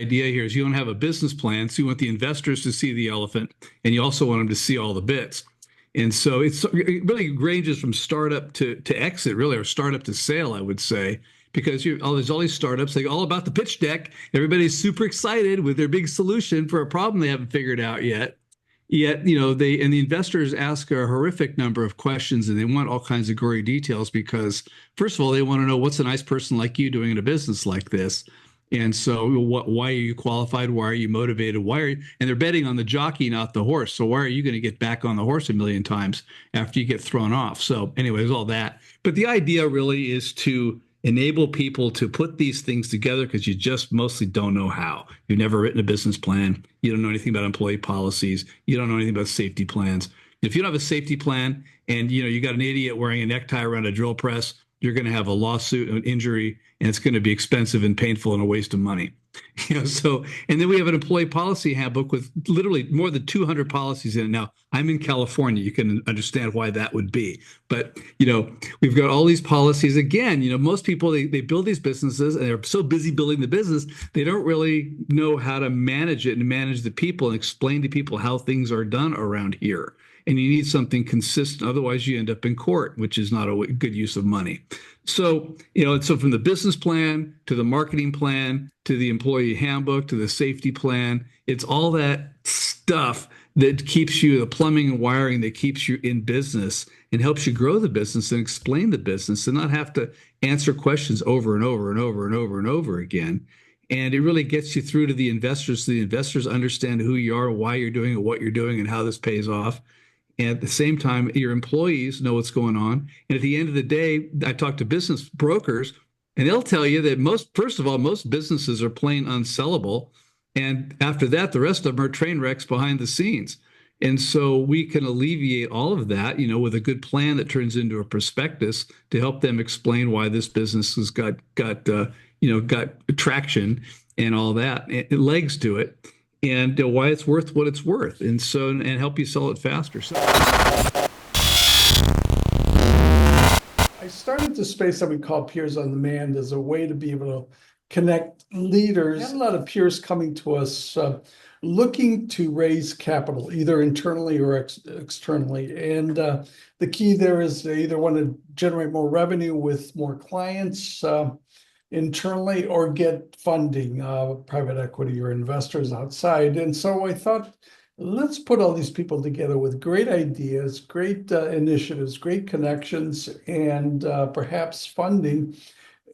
idea here is you don't have a business plan, so you want the investors to see the elephant, and you also want them to see all the bits. And so it really ranges from startup to exit, really, or startup to sale, I would say, because there's all these startups, they all about the pitch deck. Everybody's super excited with their big solution for a problem they haven't figured out yet. Yet, the investors ask a horrific number of questions, and they want all kinds of gory details because, first of all, they want to know what's a nice person like you doing in a business like this. And so, why are you qualified? Why are you motivated? And they're betting on the jockey, not the horse. So why are you going to get back on the horse a million times after you get thrown off? So anyway, there's all that. But the idea really is to enable people to put these things together because you just mostly don't know how. You've never written a business plan. You don't know anything about employee policies. You don't know anything about safety plans. If you don't have a safety plan and you got an idiot wearing a necktie around a drill press, you're going to have a lawsuit, an injury, and it's going to be expensive and painful and a waste of money. So, and then we have an employee policy handbook with literally more than 200 policies in it. Now, I'm in California. You can understand why that would be. But, we've got all these policies. Again, most people, they build these businesses and they're so busy building the business, they don't really know how to manage it and manage the people and explain to people how things are done around here. And you need something consistent. Otherwise, you end up in court, which is not a good use of money. So, so from the business plan to the marketing plan to the employee handbook to the safety plan, it's all that stuff that keeps you, the plumbing and wiring that keeps you in business and helps you grow the business and explain the business and not have to answer questions over and over and over and over and over again. And it really gets you through to the investors so the investors understand who you are, why you're doing it, what you're doing, and how this pays off. And at the same time, your employees know what's going on. And at the end of the day, I talk to business brokers, and they'll tell you that first of all, most businesses are plain unsellable. And after that, the rest of them are train wrecks behind the scenes. And so we can alleviate all of that, with a good plan that turns into a prospectus to help them explain why this business has got traction and all that, and legs to it, and why it's worth what it's worth, and help you sell it faster. So I started the space that we call Peers on Demand as a way to be able to connect leaders. We had a lot of peers coming to us looking to raise capital, either internally or externally. And the key there is they either want to generate more revenue with more clients internally or get funding, private equity or investors outside. And so I thought, let's put all these people together with great ideas, great initiatives, great connections, and perhaps funding,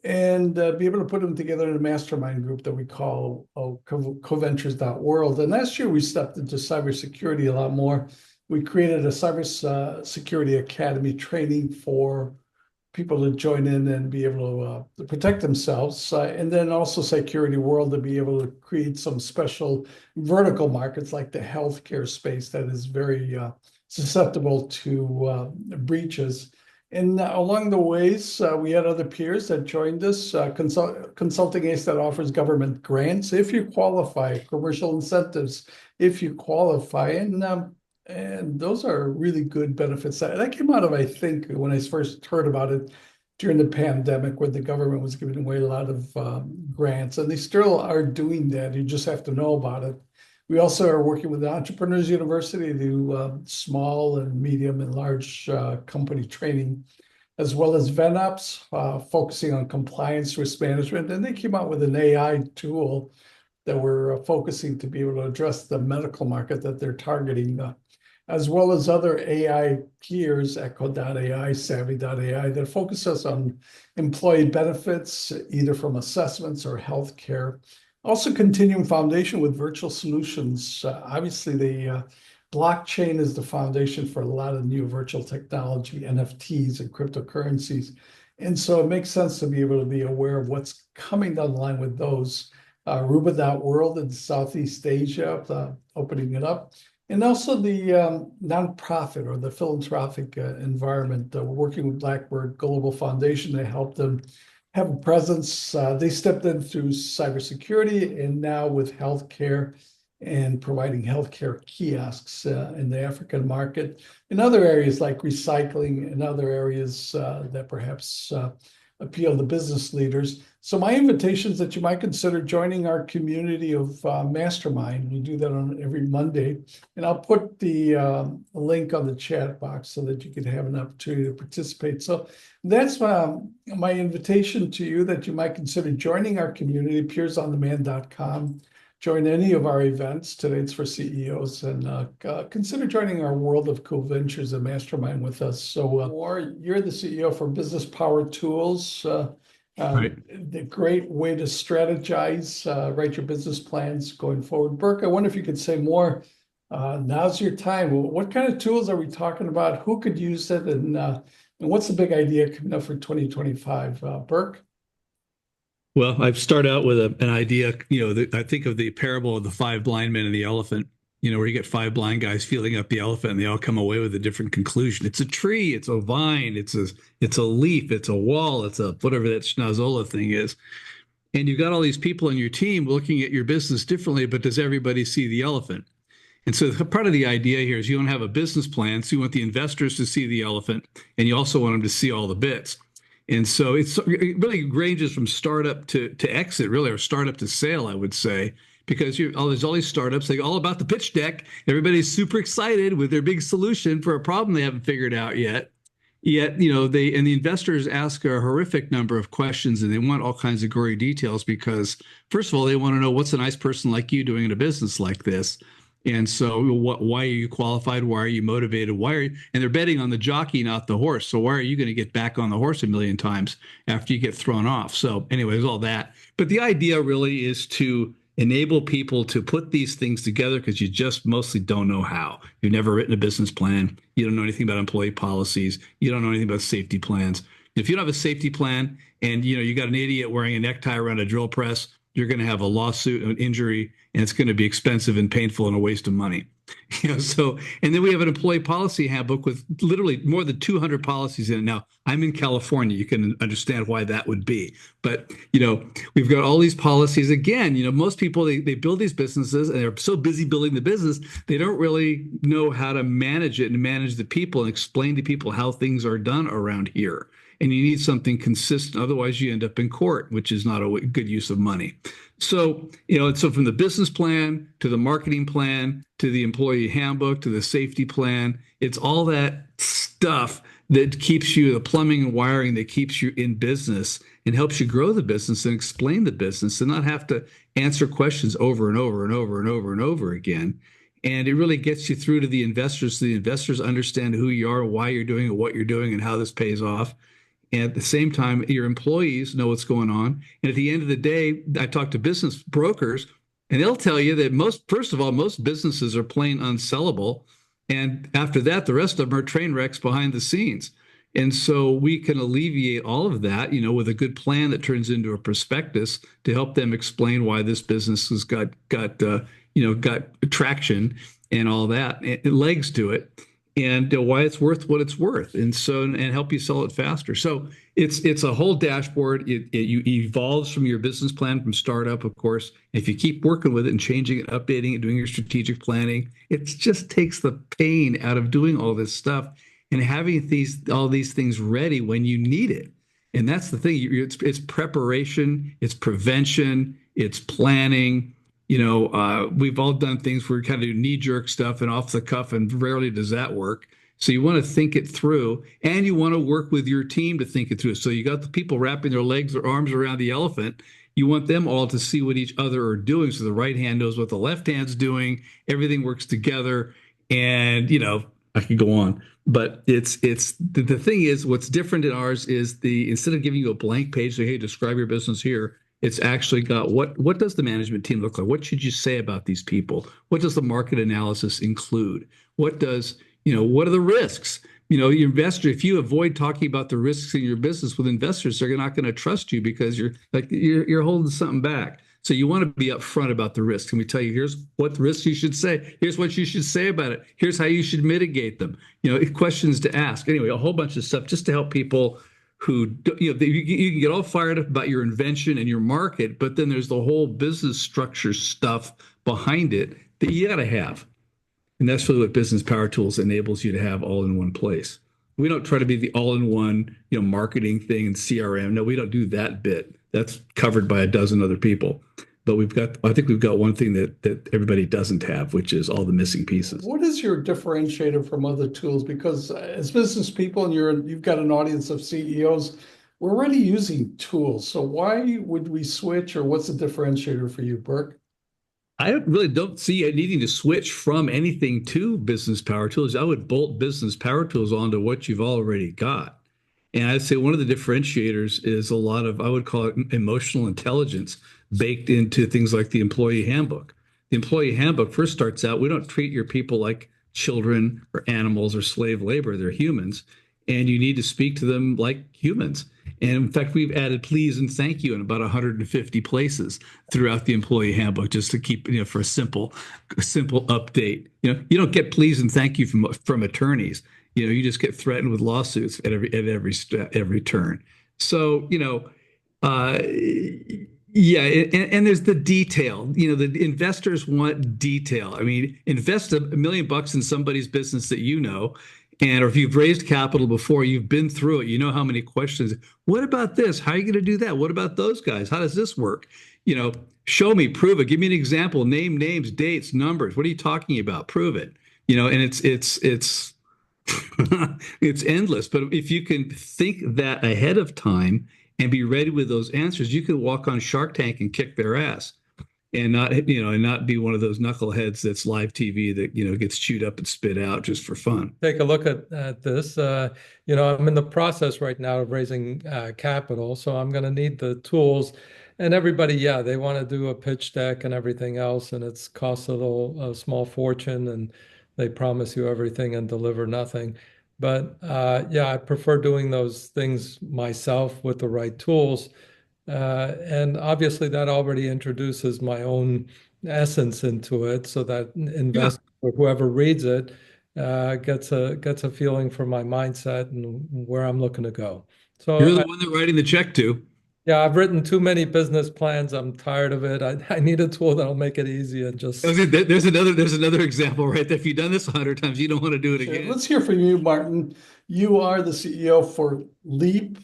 and be able to put them together in a mastermind group that we call CoVentures.world. And last year we stepped into cybersecurity a lot more. We created a cybersecurity academy training for people to join in and be able to protect themselves, and then also Security World to be able to create some special vertical markets like the healthcare space that is very susceptible to breaches. And along the ways, we had other peers that joined us, Consulting Ace that offers government grants if you qualify, commercial incentives if you qualify, and those are really good benefits. That came out of, I think, when I first heard about it during the pandemic, when the government was giving away a lot of grants, and they still are doing that. You just have to know about it. We also are working with the Entrepreneurs University to do small and medium and large company training, as well as VenOps, focusing on compliance risk management. And they came out with an AI tool that we're focusing to be able to address the medical market that they're targeting, as well as other AI peers, Echo.ai, Savvy.ai, that focus us on employee benefits, either from assessments or healthcare. Also, Continuum Foundation with virtual solutions. Obviously, the blockchain is the foundation for a lot of new virtual technology, NFTs and cryptocurrencies. And so it makes sense to be able to be aware of what's coming down the line with those. Ruba.world in Southeast Asia, opening it up. And also the nonprofit or the philanthropic environment. We're working with Blackbird Global Foundation to help them have a presence. They stepped in through cybersecurity and now with healthcare and providing healthcare kiosks in the African market. In other areas like recycling and other areas that perhaps appeal to business leaders. So my invitation is that you might consider joining our community of mastermind. We do that on every Monday, and I'll put the link on the chat box so that you can have an opportunity to participate. So that's my invitation to you, that you might consider joining our community, peersondemand.com. Join any of our events. Today it's for CEOs, and consider joining our World of CoVentures and Mastermind with us. So, or you're the CEO for Business Power Tools. Right. The great way to strategize, write your business plans going forward. Burke, I wonder if you could say more. Now's your time. What kind of tools are we talking about? Who could use it? And what's the big idea coming up for 2025? Burke? Well, I've started out with an idea. I think of the parable of the five blind men and the elephant. Where you get five blind guys feeling up the elephant, and they all come away with a different conclusion. It's a tree, it's a vine, it's a leaf, it's a wall, it's a whatever that schnozola thing is. And you've got all these people on your team looking at your business differently, but does everybody see the elephant? And so part of the idea here is you don't have a business plan, so you want the investors to see the elephant, and you also want them to see all the bits. And so it really ranges from startup to exit, really, or startup to sale, I would say, because there's all these startups, they all about the pitch deck. Everybody's super excited with their big solution for a problem they haven't figured out yet. Yet, the investors ask a horrific number of questions, and they want all kinds of gory details because, first of all, they want to know, what's a nice person like you doing in a business like this? And so why are you qualified? Why are you motivated? And they're betting on the jockey, not the horse. So why are you going to get back on the horse a million times after you get thrown off? So anyways, all that. But the idea really is to enable people to put these things together, because you just mostly don't know how. You've never written a business plan. You don't know anything about employee policies. You don't know anything about safety plans. If you don't have a safety plan, and you got an idiot wearing a necktie around a drill press, you're going to have a lawsuit, an injury, and it's going to be expensive and painful and a waste of money. And then we have an employee policy handbook with literally more than 200 policies in it. Now, I'm in California. You can understand why that would be. But, we've got all these policies. Again, most people, they build these businesses, and they're so busy building the business, they don't really know how to manage it and manage the people and explain to people how things are done around here. And you need something consistent. Otherwise, you end up in court, which is not a good use of money. So, so from the business plan to the marketing plan to the employee handbook to the safety plan, it's all that stuff that keeps you, the plumbing and wiring that keeps you in business and helps you grow the business and explain the business and not have to answer questions over and over and over and over and over again. And it really gets you through to the investors, so the investors understand who you are, why you're doing it, what you're doing, and how this pays off. And at the same time, your employees know what's going on. And at the end of the day, I talk to business brokers, and they'll tell you that first of all, most businesses are plain unsellable. And after that, the rest of them are train wrecks behind the scenes. And so we can alleviate all of that, with a good plan that turns into a prospectus to help them explain why this business has got traction and all that, and legs to it, and why it's worth what it's worth, and help you sell it faster. So it's a whole dashboard. It evolves from your business plan from startup, of course. If you keep working with it and changing it, updating it, doing your strategic planning, it just takes the pain out of doing all this stuff and having all these things ready when you need it. And that's the thing. It's preparation, it's prevention, it's planning. We've all done things where we kind of do knee-jerk stuff and off the cuff, and rarely does that work. So you want to think it through, and you want to work with your team to think it through. So you got the people wrapping their legs or arms around the elephant. You want them all to see what each other are doing. So the right hand knows what the left hand's doing. Everything works together. And, I could go on. But it's the thing is, what's different in ours is instead of giving you a blank page, say, hey, describe your business here, it's actually got what does the management team look like? What should you say about these people? What does the market analysis include? What are the risks? Your investor, if you avoid talking about the risks in your business with investors, they're not going to trust you because you're holding something back. So you want to be upfront about the risks. And we tell you, here's what risks you should say. Here's what you should say about it. Here's how you should mitigate them. Questions to ask. Anyway, a whole bunch of stuff just to help people who, you can get all fired up about your invention and your market, but then there's the whole business structure stuff behind it that you got to have. And that's really what Business Power Tools enables you to have all in one place. We don't try to be the all-in-one, marketing thing and CRM. No, we don't do that bit. That's covered by a dozen other people. But I think we've got one thing that everybody doesn't have, which is all the missing pieces. What is your differentiator from other tools? Because as business people, and you've got an audience of CEOs, we're already using tools. So why would we switch, or what's the differentiator for you, Burke? I really don't see it needing to switch from anything to business power tools. I would bolt business power tools onto what you've already got. And I'd say one of the differentiators is a lot of, I would call it emotional intelligence baked into things like the employee handbook. The employee handbook first starts out, we don't treat your people like children or animals or slave labor. They're humans. And you need to speak to them like humans. And in fact, we've added please and thank you in about 150 places throughout the employee handbook just to keep, for a simple update. You don't get please and thank you from attorneys. You just get threatened with lawsuits at every turn. So, uh, yeah, and there's the detail. The investors want detail. I mean, invest $1 million in somebody's business that and or if you've raised capital before, you've been through it, you know how many questions. What about this? How are you going to do that? What about those guys? How does this work? Show me, prove it. Give me an example. Name names, dates, numbers. What are you talking about? Prove it. And it's it's endless. But if you can think that ahead of time and be ready with those answers, you can walk on Shark Tank and kick their ass and not be one of those knuckleheads that's live TV that, gets chewed up and spit out just for fun. Take a look at this. I'm in the process right now of raising capital, so I'm going to need the tools. And everybody, yeah, they want to do a pitch deck and everything else, and it's costs a small fortune, and they promise you everything and deliver nothing. But yeah, I prefer doing those things myself with the right tools. And obviously, that already introduces my own essence into it, so that Yeah. investor or whoever reads it gets a feeling for my mindset and where I'm looking to go. You're So the one they're writing the check to. yeah, I've written too many business plans. I'm tired of it. I need a tool that'll make it easy and just. There's another example right there. If you've done this 100 times, you don't want to do it Sure. again. Let's hear from you, Martin. You are the CEO for Leap,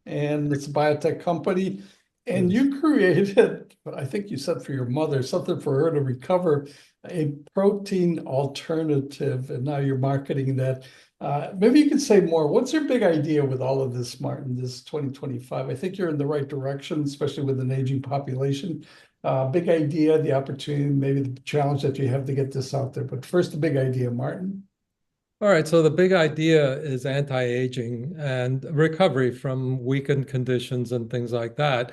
and it's a biotech company. And you created, I think you said for your mother, something for her to recover, a protein alternative, and now you're marketing that. Maybe you could say more. What's your big idea with all of this, Martin, this 2025? I think you're in the right direction, especially with an aging population. Big idea, the opportunity, maybe the challenge that you have to get this out there. But first, the big idea, Martin. All right, so the big idea is anti-aging and recovery from weakened conditions and things like that.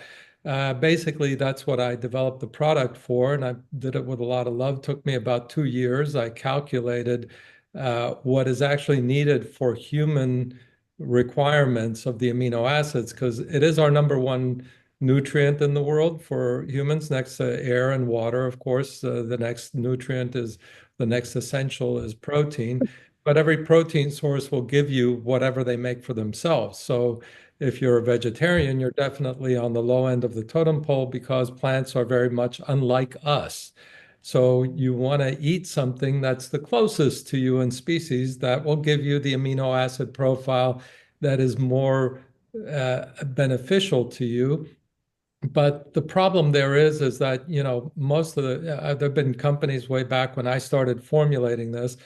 Basically, that's what I developed the product for, and I did it with a lot of love. Took me about 2 years. I calculated what is actually needed for human requirements of the amino acids, because it is our number one nutrient in the world for humans, next to air and water, of course. The next essential is protein. But every protein source will give you whatever they make for themselves. So if you're a vegetarian, you're definitely on the low end of the totem pole because plants are very much unlike us. So you want to eat something that's the closest to you in species that will give you the amino acid profile that is more beneficial to you. But the problem there is that, most of there've been companies way back when I started formulating this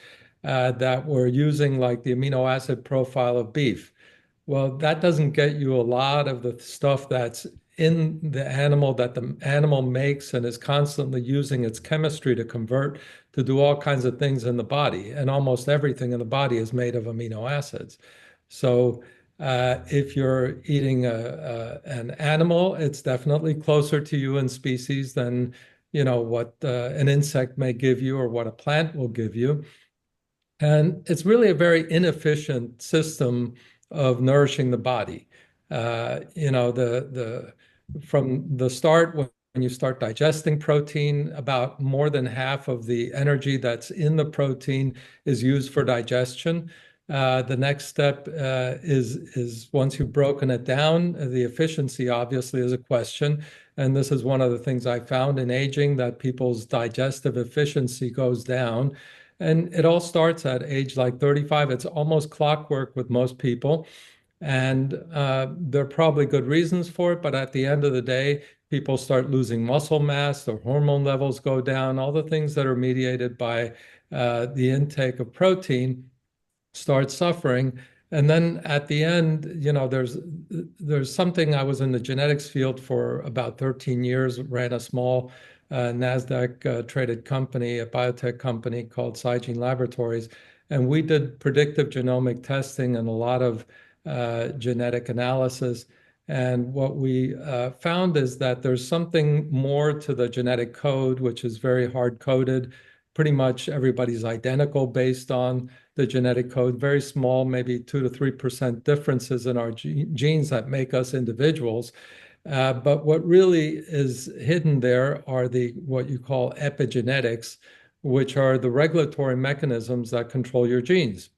that were using like the amino acid profile of beef. Well, that doesn't get you a lot of the stuff that's in the animal that the animal makes and is constantly using its chemistry to convert to do all kinds of things in the body. And almost everything in the body is made of amino acids. So if you're eating an animal, it's definitely closer to you in species than what an insect may give you or what a plant will give you. And it's really a very inefficient system of nourishing the body. From the start, when you start digesting protein, about more than half of the energy that's in the protein is used for digestion. The next step is once you've broken it down, the efficiency obviously is a question. And this is one of the things I found in aging, that people's digestive efficiency goes down. And it all starts at age like 35. It's almost clockwork with most people. And there are probably good reasons for it, but at the end of the day, people start losing muscle mass, their hormone levels go down, all the things that are mediated by the intake of protein start suffering. And then at the end, there's something. I was in the genetics field for about 13 years, ran a small NASDAQ traded company, a biotech company called Cygene Laboratories. And we did predictive genomic testing and a lot of genetic analysis. And what we found is that there's something more to the genetic code, which is very hard coded. Pretty much everybody's identical based on the genetic code, very small, maybe 2 to 3% differences in our genes that make us individuals. But what really is hidden there are the what you call epigenetics, which are the regulatory mechanisms that control your genes.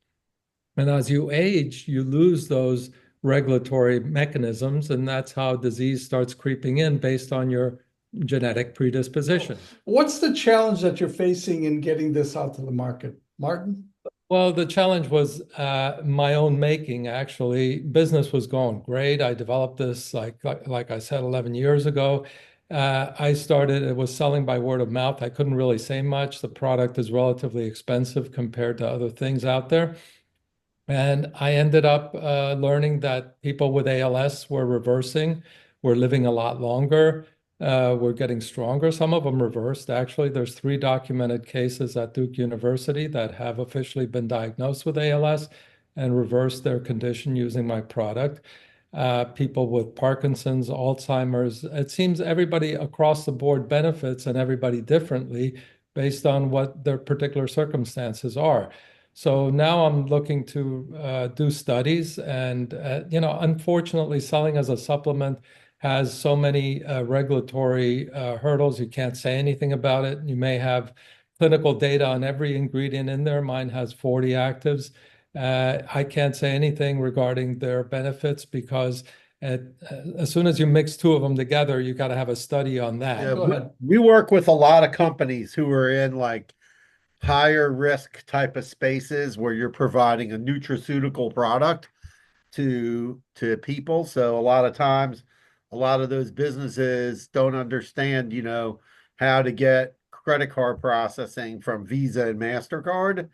And as you age, you lose those regulatory mechanisms, and that's how disease starts creeping in based on your genetic predisposition. What's the challenge that you're facing in getting this out to the market, Martin? Well, the challenge was my own making, actually. Business was going great. I developed this, like I said, 11 years ago. It was selling by word of mouth. I couldn't really say much. The product is relatively expensive compared to other things out there. And I ended up learning that people with ALS were reversing, were living a lot longer, were getting stronger. Some of them reversed, actually. There's 3 documented cases at Duke University that have officially been diagnosed with ALS and reversed their condition using my product. People with Parkinson's, Alzheimer's, it seems everybody across the board benefits and everybody differently based on what their particular circumstances are. So now I'm looking to do studies, and unfortunately, selling as a supplement has so many regulatory hurdles. You can't say anything about it. You may have clinical data on every ingredient in there. Mine has 40 actives. I can't say anything regarding their benefits because as soon as you mix 2 of them together, you got to have a study on that. Yeah, Go ahead. we work with a lot of companies who are in like higher risk type of spaces where you're providing a nutraceutical product to people. So a lot of times, a lot of those businesses don't understand, how to get credit card processing from Visa and MasterCard.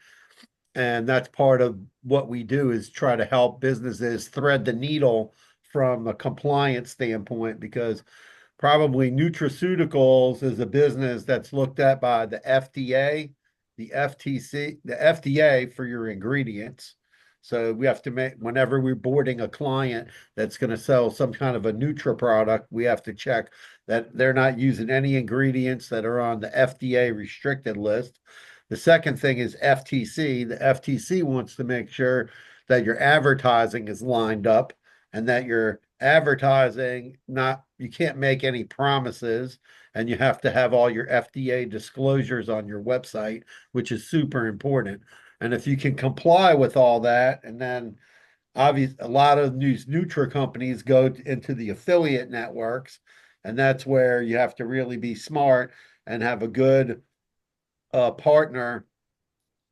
And that's part of what we do is try to help businesses thread the needle from a compliance standpoint, because probably nutraceuticals is a business that's looked at by the FDA, the FTC, the FDA for your ingredients. So we have to make, whenever we're boarding a client that's going to sell some kind of a Nutra product, we have to check that they're not using any ingredients that are on the FDA restricted list. The second thing is FTC. The FTC wants to make sure that your advertising is lined up and that your advertising, not, you can't make any promises, and you have to have all your FDA disclosures on your website, which is super important. And if you can comply with all that, and then obviously a lot of these Nutra companies go into the affiliate networks, and that's where you have to really be smart and have a good partner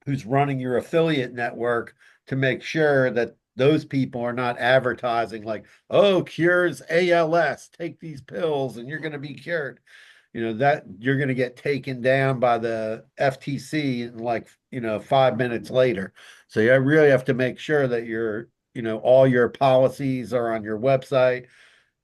who's running your affiliate network to make sure that those people are not advertising like, oh, cures ALS, take these pills and you're going to be cured. That you're going to get taken down by the FTC in like, 5 minutes later. So you really have to make sure that all your policies are on your website,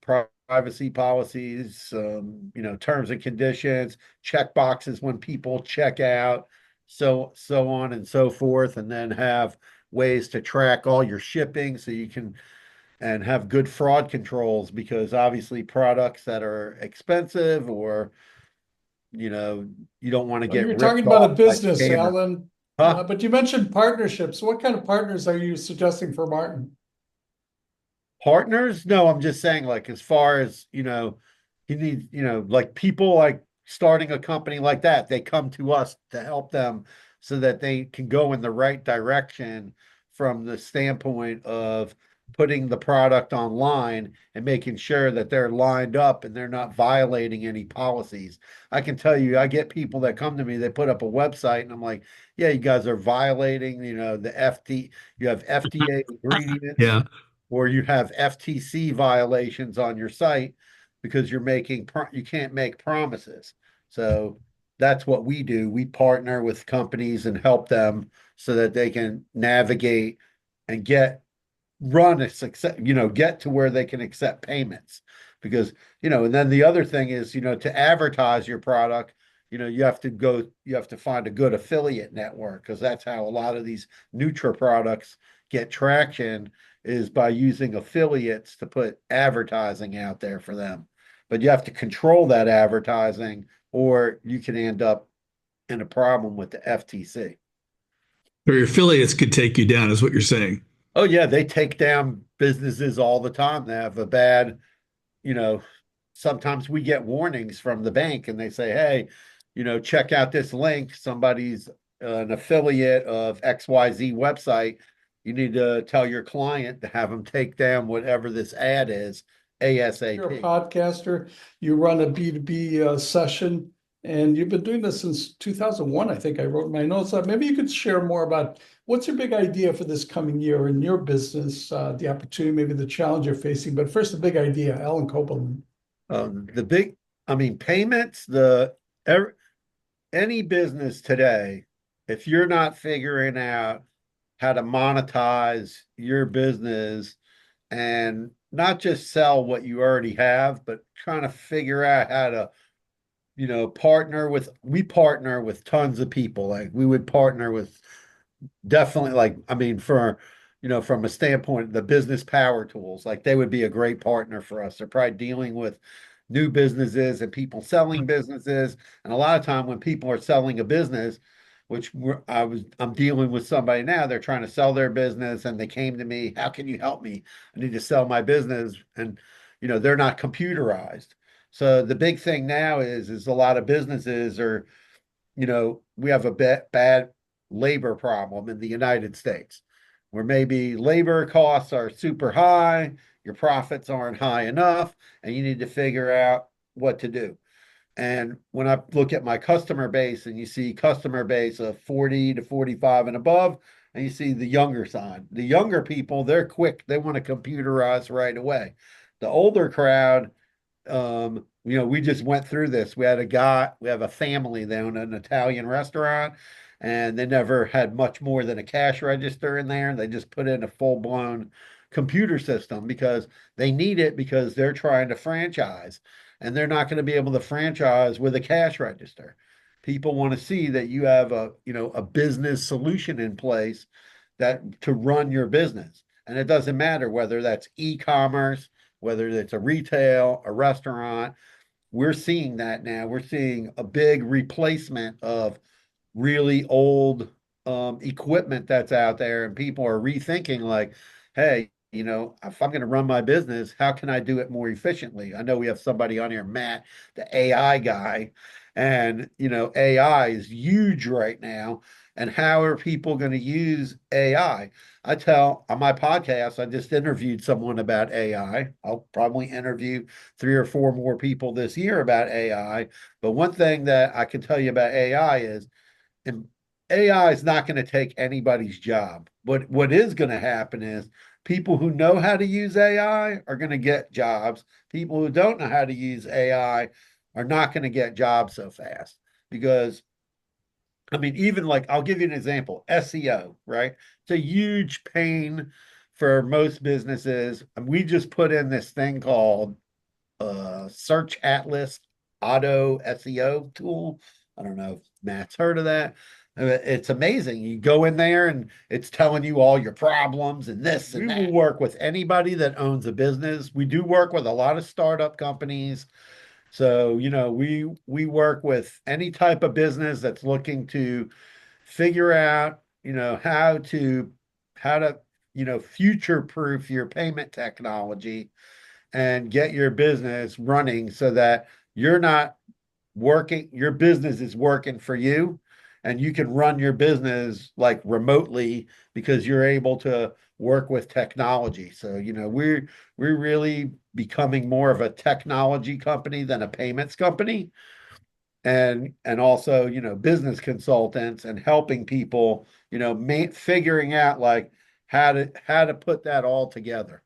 privacy policies, terms and conditions, check boxes when people check out, so on and so forth, and then have ways to track all your shipping so you can and have good fraud controls, because obviously products that are expensive or you don't want to get You're ripped talking about a off by business, scammers. Alan, Huh? but you mentioned partnerships. What kind of partners are you suggesting for Martin? Partners? No, I'm just saying, like, as far as, you need, like people like starting a company like that, they come to us to help them so that they can go in the right direction from the standpoint of putting the product online and making sure that they're lined up and they're not violating any policies. I can tell you, I get people that come to me, they put up a website and I'm like, yeah, you guys are violating, the you have FDA ingredients Yeah. or you have FTC violations on your site because you can't make promises. So that's what we do. We partner with companies and help them so that they can navigate and get to where they can accept payments. Because, and then the other thing is, to advertise your product, you have to find a good affiliate network because that's how a lot of these Nutra products get traction is by using affiliates to put advertising out there for them. But you have to control that advertising or you can end up in a problem with the FTC. Or your affiliates could take you down, is what you're saying. Oh yeah, they take down businesses all the time. They have a bad, you know, sometimes we get warnings from the bank and they say, hey, check out this link. Somebody's an affiliate of XYZ website. You need to tell your client to have them take down whatever this ad is You're a ASAP. podcaster, you run a B2B session, and you've been doing this since 2001, I think I wrote in my notes. Maybe you could share more about what's your big idea for this coming year in your business, the opportunity, maybe the challenge you're facing. But first, the big idea, Alan Copeland. The big, I mean, payments, any business today, if you're not figuring out how to monetize your business and not just sell what you already have, but trying to figure out how to, we partner with tons of people. Like we would partner with definitely like, I mean, from a standpoint, the business power tools, like they would be a great partner for us. They're probably dealing with new businesses and people selling businesses. And a lot of time when people are selling a business, I'm dealing with somebody now, they're trying to sell their business and they came to me, how can you help me? I need to sell my business. And, they're not computerized. So the big thing now is a lot of businesses are, we have a bad labor problem in the United States, where maybe labor costs are super high, your profits aren't high enough, and you need to figure out what to do. And when I look at my customer base and you see customer base of 40 to 45 and above, and you see the younger side, the younger people, they're quick. They want to computerize right away. The older crowd, we just went through this. We have a family that own an Italian restaurant, and they never had much more than a cash register in there. They just put in a full-blown computer system because they need it because they're trying to franchise, and they're not going to be able to franchise with a cash register. People want to see that you have a business solution in place that to run your business. And it doesn't matter whether that's e-commerce, whether it's a retail, a restaurant. We're seeing that now. We're seeing a big replacement of really old equipment that's out there, and people are rethinking like, hey, if I'm going to run my business, how can I do it more efficiently? I know we have somebody on here, Matt, the AI guy, and AI is huge right now. And how are people going to use AI? I tell on my podcast, I just interviewed someone about AI. I'll probably interview 3 or 4 more people this year about AI. But one thing that I can tell you about AI is, and AI is not going to take anybody's job. But what is going to happen is people who know how to use AI are going to get jobs. People who don't know how to use AI are not going to get jobs so fast because I mean, even like I'll give you an example, SEO, right? It's a huge pain for most businesses. And we just put in this thing called Search Atlas Auto SEO tool. I don't know if Matt's heard of that. It's amazing. You go in there and it's telling you all your problems and this and that. We will work with anybody that owns a business. We do work with a lot of startup companies. So, we work with any type of business that's looking to figure out, how to, future proof your payment technology and get your business running so that you're not your business is working for you and you can run your business like remotely because you're able to work with technology. So, we're really becoming more of a technology company than a payments company. And also, business consultants and helping people, figuring out like how to put that all together.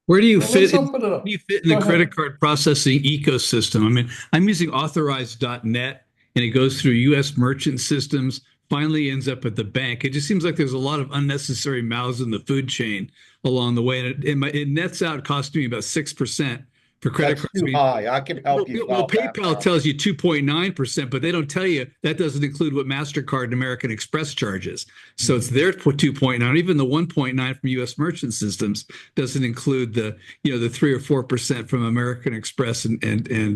Where do you Well, let's fit in, open it where up. do you fit in Go the credit ahead. card processing ecosystem? I mean, I'm using authorized.net and it goes through US merchant systems, finally ends up at the bank. It just seems like there's a lot of unnecessary mouths in the food chain along the way. And it nets out costing me about 6% for credit That's cards. I too mean, high. I can help you well, solve that PayPal problem. tells you 2.9%, but they don't tell you that doesn't include what MasterCard and American Express charges. So it's their 2.9. Even the 1.9 from US merchant systems doesn't include the 3 or 4% from American Express and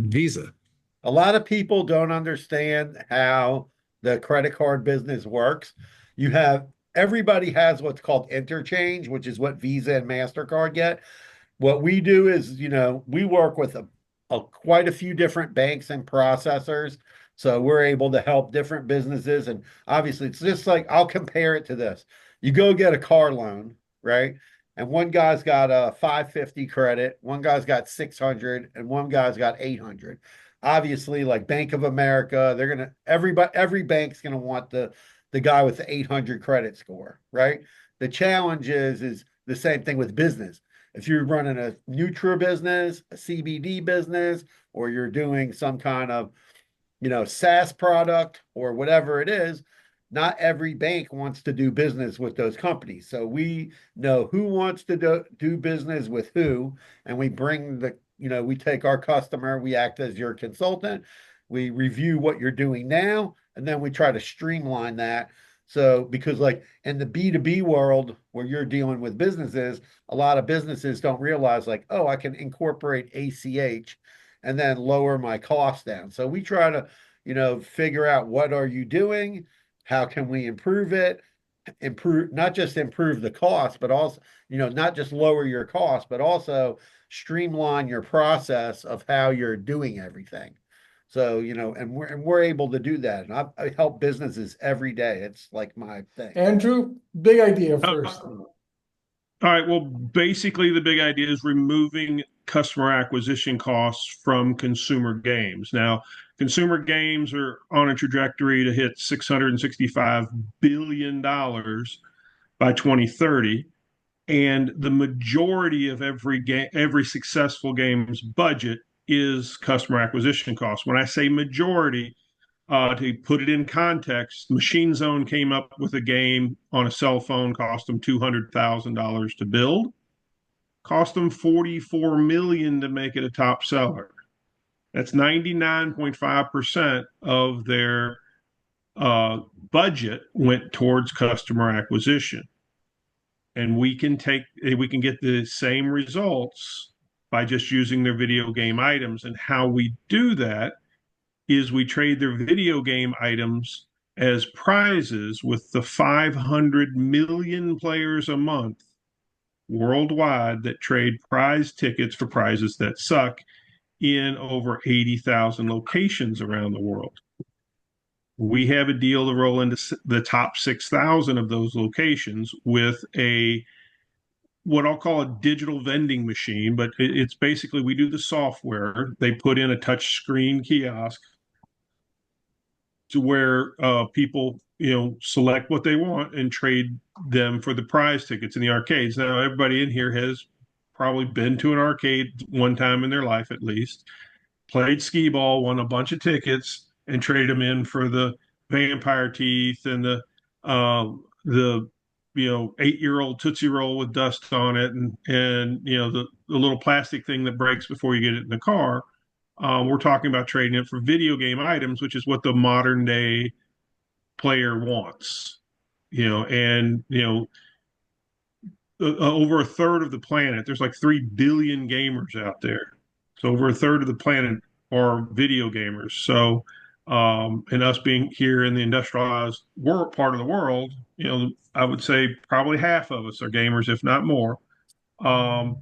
Visa. A lot of people don't understand how the credit card business works. You have Everybody has what's called interchange, which is what Visa and MasterCard get. What we do is, we work with quite a few different banks and processors. So we're able to help different businesses. And obviously, it's just like I'll compare it to this. You go get a car loan, right? And one guy's got a 550 credit, one guy's got 600, and one guy's got 800. Obviously, like Bank of America, every bank's gonna want the guy with the 800 credit score, right? The challenge is the same thing with business. If you're running a Nutra business, a CBD business, or you're doing some kind of, SaaS product or whatever it is, not every bank wants to do business with those companies. So we know who wants to do business with who, and we take our customer, we act as your consultant, we review what you're doing now, and then we try to streamline that. So, because like in the B2B world where you're dealing with businesses, a lot of businesses don't realize like, oh, I can incorporate ACH and then lower my costs down. So we try to, figure out what are you doing? How can we improve it? Not just improve the cost, but also, not just lower your cost, but also streamline your process of how you're doing everything. So, and we're able to do that. And I help businesses every day. It's like my thing. Andrew, big idea Uh, first. all right. Well, basically, the big idea is removing customer acquisition costs from consumer games. Now, consumer games are on a trajectory to hit $665 billion by 2030. And the majority of every game, every successful game's budget is customer acquisition costs. When I say majority, to put it in context, Machine Zone came up with a game on a cell phone, cost them $200,000 to build, cost them $44 million to make it a top seller. That's 99.5% of their budget went towards customer acquisition. And we can get the same results by just using their video game items. And how we do that is we trade their video game items as prizes with the 500 million players a month worldwide that trade prize tickets for prizes that suck in over 80,000 locations around the world. We have a deal to roll into the top 6,000 of those locations with what I'll call a digital vending machine, but it's basically we do the software. They put in a touch screen kiosk to where people, select what they want and trade them for the prize tickets in the arcades. Now, everybody in here has probably been to an arcade one time in their life at least, played skee ball, won a bunch of tickets, and traded them in for the vampire teeth and the 8-year-old Tootsie Roll with dust on it, and the little plastic thing that breaks before you get it in the car. We're talking about trading it for video game items, which is what the modern day player wants. And over a third of the planet, there's like 3 billion gamers out there. So over a third of the planet are video gamers. So, and us being here in the industrialized part of the world, I would say probably half of us are gamers, if not more. Um,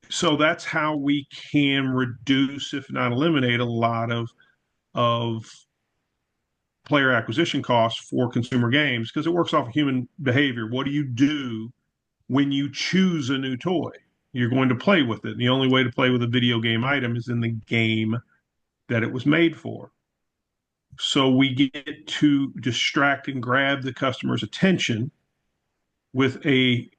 so that's how we can reduce, if not eliminate, a lot of player acquisition costs for consumer games because it works off of human behavior. What do you do when you choose a new toy. You're going to play with it. The only way to play with a video game item is in the game that it was made for. So we get to distract and grab the customer's attention with a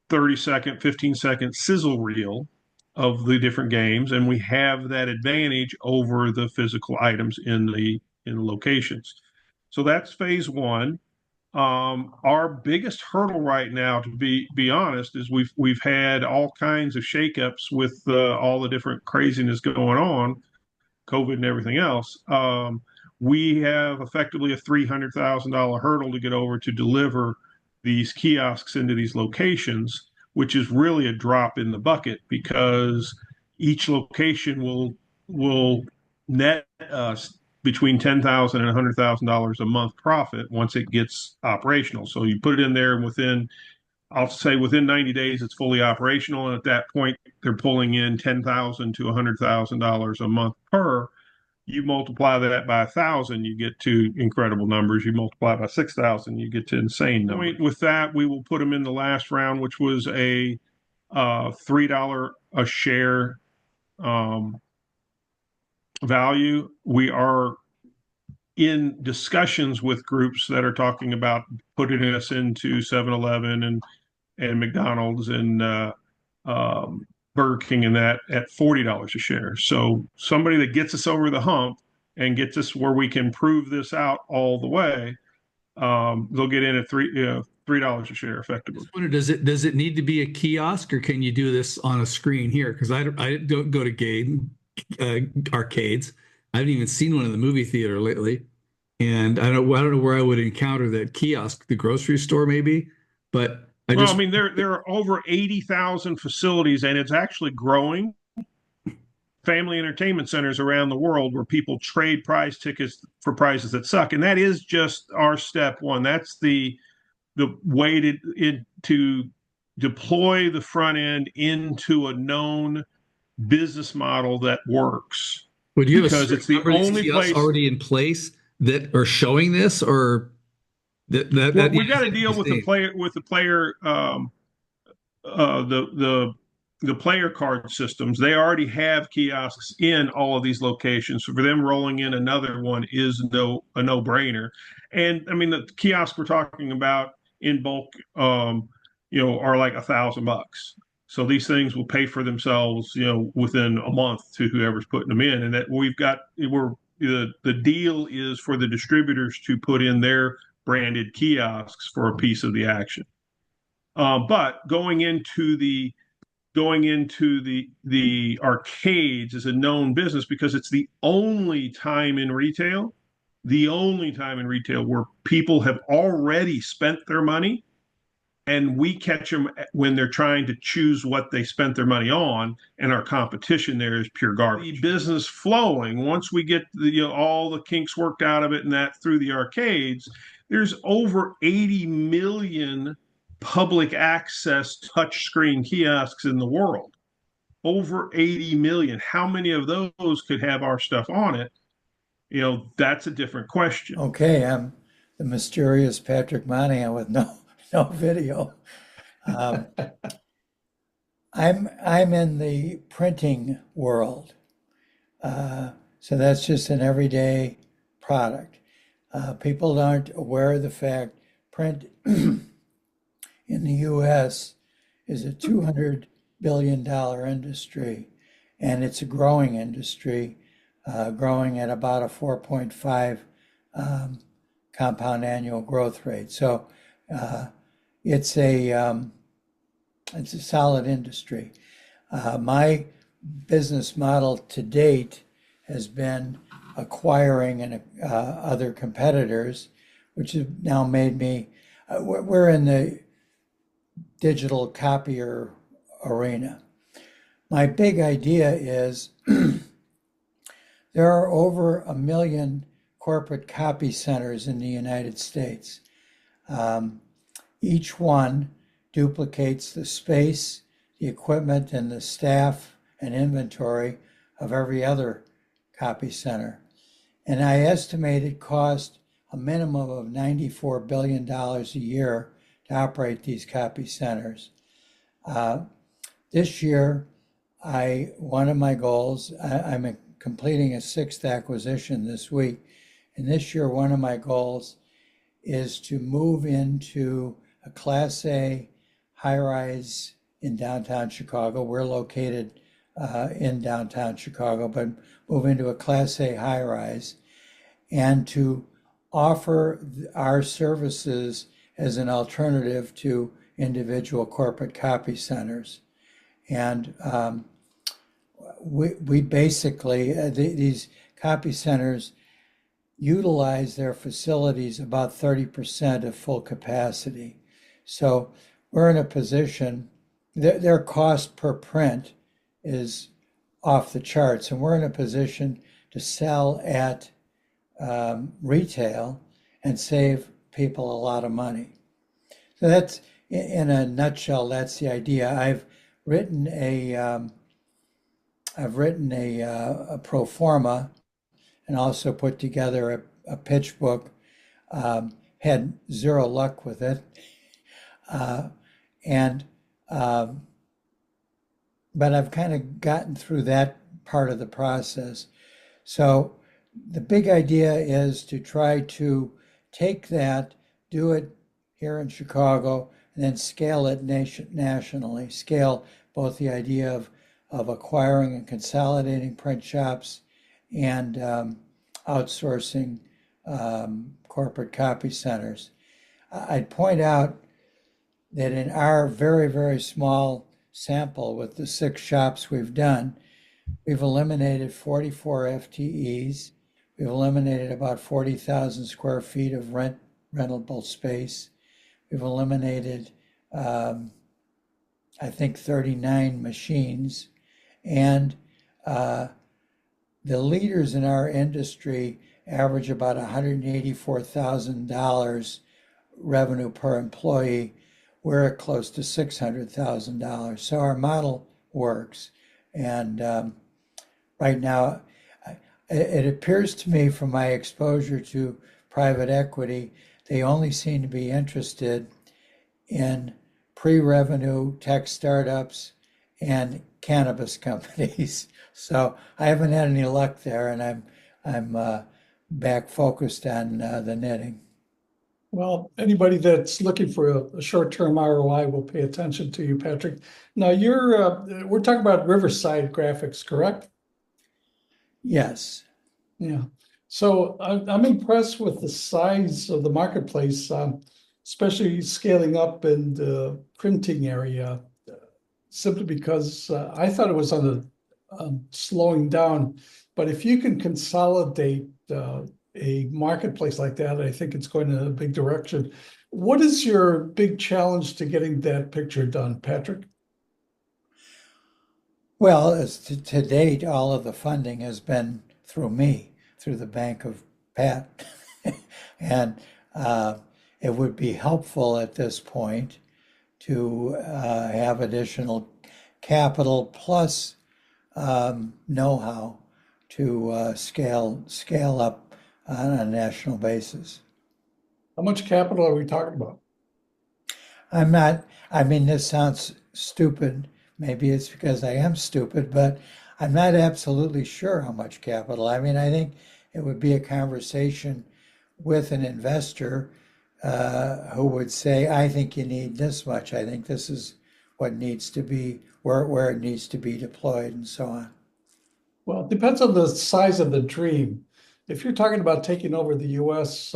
30-second, 15-second sizzle reel of the different games, and we have that advantage over the physical items in the locations. So that's phase one. Our biggest hurdle right now, to be honest, is we've had all kinds of shakeups with all the different craziness going on, COVID and everything else. We have effectively a $300,000 hurdle to get over to deliver these kiosks into these locations, which is really a drop in the bucket because each location will net us between $10,000 and $100,000 a month profit once it gets operational. So you put it in there, and I'll say within 90 days, it's fully operational. And at that point, they're pulling in $10,000 to $100,000 a month per. You multiply that by 1,000, you get to incredible numbers. You multiply by 6,000, you get to insane numbers. With that, we will put them in the last round, which was a $3 a share value. We are in discussions with groups that are talking about putting us into 7-Eleven and McDonald's and Burger King and that at $40 a share. So somebody that gets us over the hump and gets us where we can prove this out all the way, they'll get in at $3 a share effectively. Does it need to be a kiosk, or can you do this on a screen here? Because I don't go to arcades. I haven't even seen one in the movie theater lately, and I don't know where I would encounter that kiosk. The grocery store maybe, but I mean, there are over 80,000 facilities, and it's actually growing. Family entertainment centers around the world where people trade prize tickets for prizes that suck, and that is just our step one. That's the way to deploy the front end into a known business model that works. Would you because have it's the only place already in place that are showing this, or that we've got to deal with the player the player card systems. They already have kiosks in all of these locations. So for them rolling in another one is a no-brainer. And I mean, the kiosks we're talking about in bulk, are like $1,000. So these things will pay for themselves, within a month to whoever's putting them in. And that the deal is for the distributors to put in their branded kiosks for a piece of the action. But going into the arcades is a known business because it's the only time in retail where people have already spent their money, and we catch them when they're trying to choose what they spent their money on, and our competition there is pure garbage. The business flowing, once we get all the kinks worked out of it and that through the arcades, there's over 80 million public access touchscreen kiosks in the world. Over 80 million. How many of those could have our stuff on it? That's a different question. Okay, I'm the mysterious Patrick Monahan with no video. I'm in the printing world, so that's just an everyday product. People aren't aware of the fact print in the U.S. is a $200 billion industry, and it's a growing industry, growing at about a 4.5 compound annual growth rate. So it's a solid industry. My business model to date has been acquiring other competitors, which has now made me. We're in the digital copier arena. My big idea is there are over 1 million corporate copy centers in the United States. Each one duplicates the space, the equipment, and the staff and inventory of every other copy center. And I estimate it costs a minimum of $94 billion a year to operate these copy centers. Uh, this year, one of my goals, I'm completing a sixth acquisition this week. And this year, one of my goals is to move into a Class A high-rise in downtown Chicago. We're located in downtown Chicago, but move into a Class A high-rise and to offer our services as an alternative to individual corporate copy centers. And we basically, these copy centers utilize their facilities about 30% of full capacity. So we're in a position, their cost per print is off the charts, and we're in a position to sell at retail and save people a lot of money. So that's, in a nutshell, that's the idea. I've written a pro forma and also put together a pitch book. Had zero luck with it, and but I've kind of gotten through that part of the process. So the big idea is to try to take that, do it here in Chicago, and then scale it nationally. Scale both the idea of acquiring and consolidating print shops and outsourcing corporate copy centers. I'd point out that in our very, very small sample with the 6 shops we've done, we've eliminated 44 FTEs. We've eliminated about 40,000 square feet of rentable space. We've eliminated, I think, 39 machines. And the leaders in our industry average about $184,000 revenue per employee. We're at close to $600,000. So our model works. And right now, it appears to me from my exposure to private equity, they only seem to be interested in pre-revenue tech startups and cannabis companies. So I haven't had any luck there, and I'm back focused on the knitting. Well, anybody that's looking for a short-term ROI will pay attention to you, Patrick. Now we're talking about Riverside Graphics, correct? Yes. Yeah. So I'm impressed with the size of the marketplace, especially scaling up in the printing area, simply because I thought it was on the slowing down. But if you can consolidate a marketplace like that, I think it's going in a big direction. What is your big challenge to getting that picture done, Patrick? Well, as to date, all of the funding has been through me, through the Bank of Pat. And it would be helpful at this point to have additional capital plus know-how to scale up on a national basis. How much capital are we talking about? I mean, this sounds stupid. Maybe it's because I am stupid, but I'm not absolutely sure how much capital. I mean, I think it would be a conversation with an investor who would say, I think you need this much. I think this is what needs to be, where it needs to be deployed and so on. Well, it depends on the size of the dream. If you're talking about taking over the US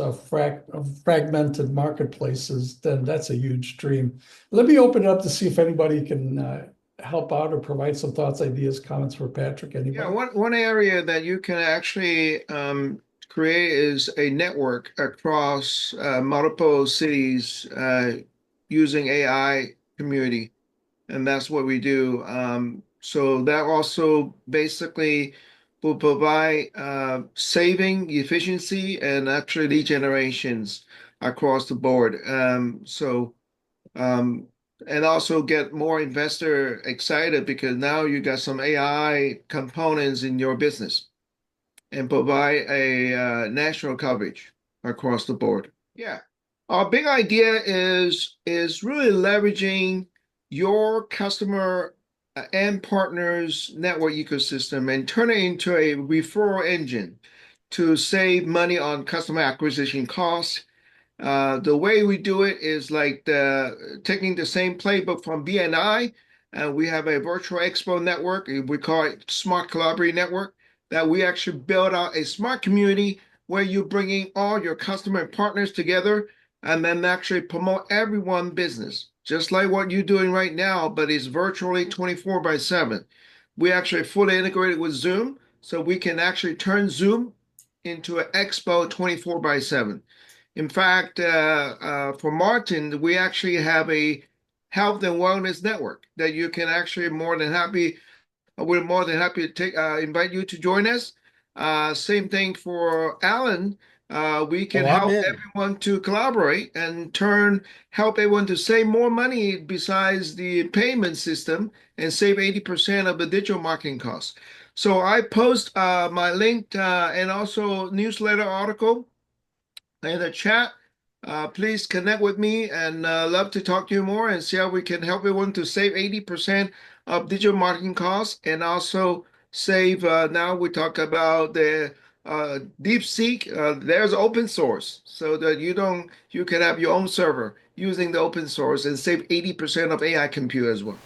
fragmented marketplaces, then that's a huge dream. Let me open it up to see if anybody can help out or provide some thoughts, ideas, comments for Patrick. Anybody? Yeah, one area that you can actually create is a network across multiple cities using AI community, and that's what we do. So that also basically will provide saving, efficiency, and actually lead generations across the board. And also get more investor excited because now you got some AI components in your business and provide a national coverage across the board. Yeah. Our big idea is really leveraging your customer and partners network ecosystem and turn it into a referral engine to save money on customer acquisition costs. The way we do it is like taking the same playbook from BNI. We have a virtual expo network. We call it Smart Collaborative Network, that we actually build out a smart community where you're bringing all your customer and partners together and then actually promote everyone business, just like what you're doing right now, but it's virtually 24/7. We actually fully integrated with Zoom, so we can actually turn Zoom into an expo 24/7. In fact, for Martin, we actually have a health and wellness network that you can actually we're more than happy to invite you to join us. Same thing for Alan. We can Oh, I'm help in. everyone to collaborate and help everyone to save more money besides the payment system and save 80% of the digital marketing costs. So I post my link and also newsletter article in the chat. Please connect with me and love to talk to you more and see how we can help everyone to save 80% of digital marketing costs and also save. Now we talk about the DeepSeek. There's open source so that you can have your own server using the open source and save 80% of AI compute as well.